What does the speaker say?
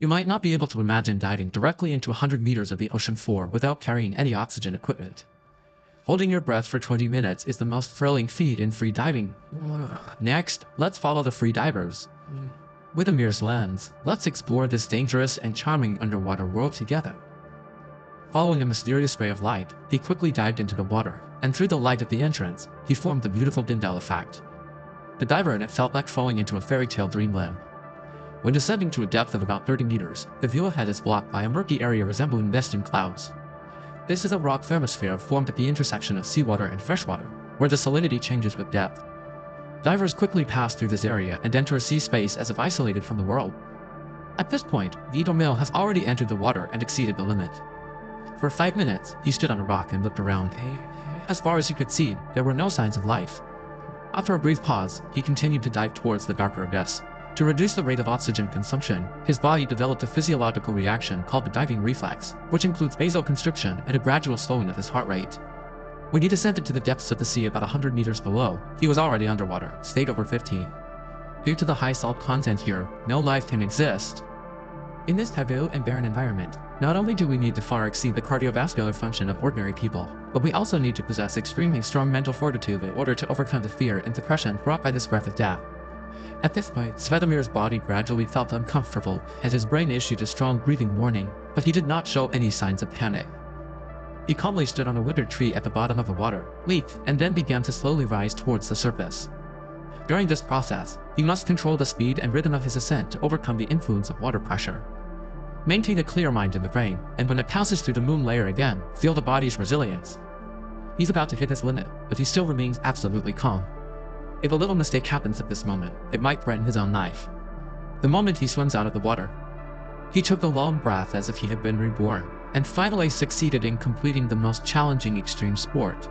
You might not be able to imagine diving directly into 100 meters of the ocean floor without carrying any oxygen equipment. Holding your breath for 20 minutes is the most thrilling feat in free diving. Next, let's follow the free divers. With Amir's lens, let's explore this dangerous and charming underwater world together. Following a mysterious ray of light, he quickly dived into the water, and through the light at the entrance, he formed the beautiful Dindel effect. The diver in it felt like falling into a fairy tale dreamland. When descending to a depth of about 30 meters, the view ahead is blocked by a murky area resembling nesting clouds. This is a rock thermosphere formed at the intersection of seawater and freshwater, where the salinity changes with depth. Divers quickly pass through this area and enter a sea space as if isolated from the world. At this point, Guido Mill has already entered the water and exceeded the limit. For 5 minutes, he stood on a rock and looked around. As far as he could see, there were no signs of life. After a brief pause, he continued to dive towards the darker abyss. To reduce the rate of oxygen consumption, his body developed a physiological reaction called the diving reflex, which includes vasoconstriction and a gradual slowing of his heart rate. When he descended to the depths of the sea about 100 meters below, he was already underwater, state over 15. Due to the high salt content here, no life can exist. In this taboo and barren environment, not only do we need to far exceed the cardiovascular function of ordinary people, but we also need to possess extremely strong mental fortitude in order to overcome the fear and depression brought by this breath of death. At this point, Svetomir's body gradually felt uncomfortable, and his brain issued a strong breathing warning, but he did not show any signs of panic. He calmly stood on a withered tree at the bottom of the water, leaped, and then began to slowly rise towards the surface. During this process, he must control the speed and rhythm of his ascent to overcome the influence of water pressure. Maintain a clear mind in the brain, and when it passes through the moon layer again, feel the body's resilience. He's about to hit his limit, but he still remains absolutely calm. If a little mistake happens at this moment, it might threaten his own life. The moment he swims out of the water, he took a long breath as if he had been reborn, and finally succeeded in completing the most challenging extreme sport.